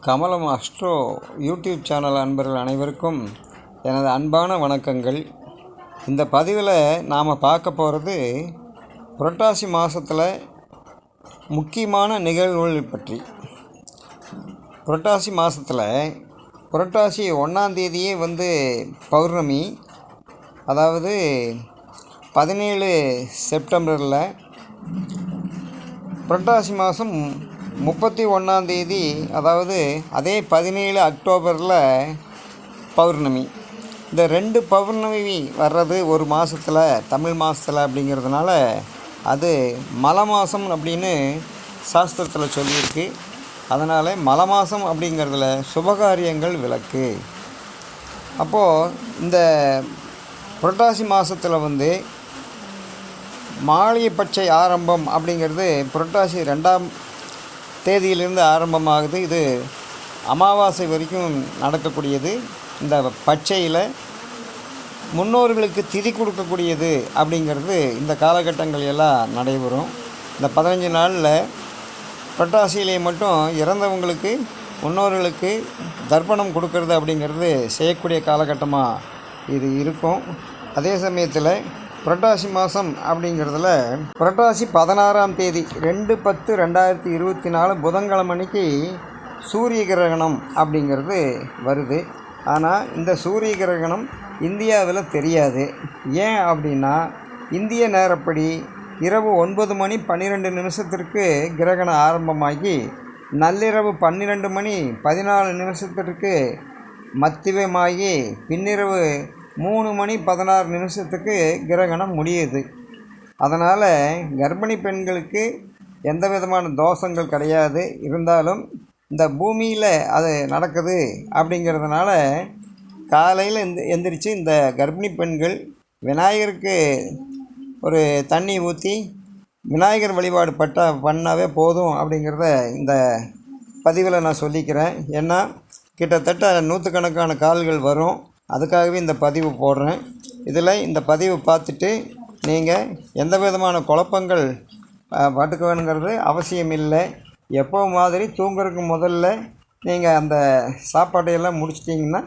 கமலம் astro YouTube channel அன்பர்கள் அனைவருக்கும் எனது அன்பான வணக்கங்கள். இந்த பதிவில் நாம் பார்க்க போகிறது புரட்டாசி மாதத்தில் முக்கியமான நிகழ்வுகள் பற்றி. புரட்டாசி மாதத்தில் புரட்டாசி 1ஆம் தேதியே பௌர்ணமி, அதாவது 17 செப்டம்பரில், புரட்டாசி மாதம் 31ஆம் தேதி, அதாவது அதே 17 அக்டோபரில் பௌர்ணமி. இந்த 2 பௌர்ணமி வர்றது ஒரு மாதத்தில், தமிழ் மாதத்தில் அப்படிங்கிறதுனால அது மலை மாதம் அப்படின்னு சாஸ்திரத்தில் சொல்லியிருக்கு. அதனால் மலை மாதம் அப்படிங்கிறதுல சுபகாரியங்கள் விலக்கு. அப்போது இந்த புரட்டாசி மாதத்தில் மாலை பட்சை ஆரம்பம் அப்படிங்கிறது புரட்டாசி 2ஆம் தேதியிலிருந்து ஆரம்பமாகுது. இது அமாவாசை வரைக்கும் நடக்கக்கூடியது. இந்த பட்சையில் முன்னோர்களுக்கு திதி கொடுக்கக்கூடியது அப்படிங்கிறது இந்த காலகட்டங்கள் எல்லாம் நடைபெறும். இந்த 15 நாளில் புரட்டாசியிலே மட்டும் இறந்தவங்களுக்கு முன்னோர்களுக்கு தர்ப்பணம் கொடுக்கறது அப்படிங்கிறது செய்யக்கூடிய காலகட்டமாக இது இருக்கும். அதே சமயத்தில் புரட்டாசி மாதம் அப்படிங்கிறதுல புரட்டாசி 16ஆம் தேதி 2/10/2024 புதன்கிழமை அன்னைக்கு சூரிய கிரகணம் அப்படிங்கிறது வருது. ஆனால் இந்த சூரிய கிரகணம் இந்தியாவில் தெரியாது. ஏன் அப்படின்னா, இந்திய நேரப்படி இரவு 9:12 கிரகணம் ஆரம்பமாகி நள்ளிரவு 12:14 மத்தியமாகி பின்னிரவு 3:16 கிரகணம் முடியுது. அதனால் கர்ப்பிணி பெண்களுக்கு எந்த விதமான தோஷங்கள் கிடையாது. இருந்தாலும் இந்த பூமியில் அது நடக்குது அப்படிங்கிறதுனால காலையில் எந்திரிச்சு இந்த கர்ப்பிணி பெண்கள் விநாயகருக்கு ஒரு தண்ணி ஊற்றி விநாயகர் வழிபாடு பண்ணாவே போதும் அப்படிங்கிறத இந்த பதிவில் நான் சொல்லிக்கிறேன். ஏன்னா கிட்டத்தட்ட 100கணக்கான கால்கள் வரும். அதுக்காகவே இந்த பதிவு போடுறேன். இதில் இந்த பதிவு பார்த்துட்டு நீங்கள் எந்த விதமான குழப்பங்கள் பட்டுக்க வேணுங்கிறது அவசியம் இல்லை. எப்போ மாதிரி தூங்குறதுக்கு முதல்ல நீங்கள் அந்த சாப்பாட்டையெல்லாம் முடிச்சிட்டிங்கன்னா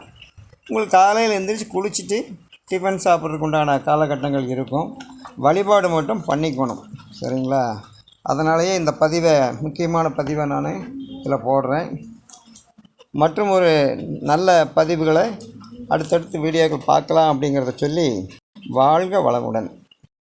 உங்களுக்கு காலையில் எழுந்திரிச்சு குளிச்சுட்டு டிஃபன் சாப்பிட்றதுக்கு உண்டான காலகட்டங்கள் இருக்கும். வழிபாடு மட்டும் பண்ணிக்கணும், சரிங்களா? அதனாலேயே இந்த பதிவை, முக்கியமான பதிவை நான் இதில் போடுறேன். மற்றும் ஒரு நல்ல பதிவுகளை அடுத்தடுத்து வீடியோக்கள் பார்க்கலாம் அப்படிங்கிறத சொல்லி வாழ்க வளமுடன்.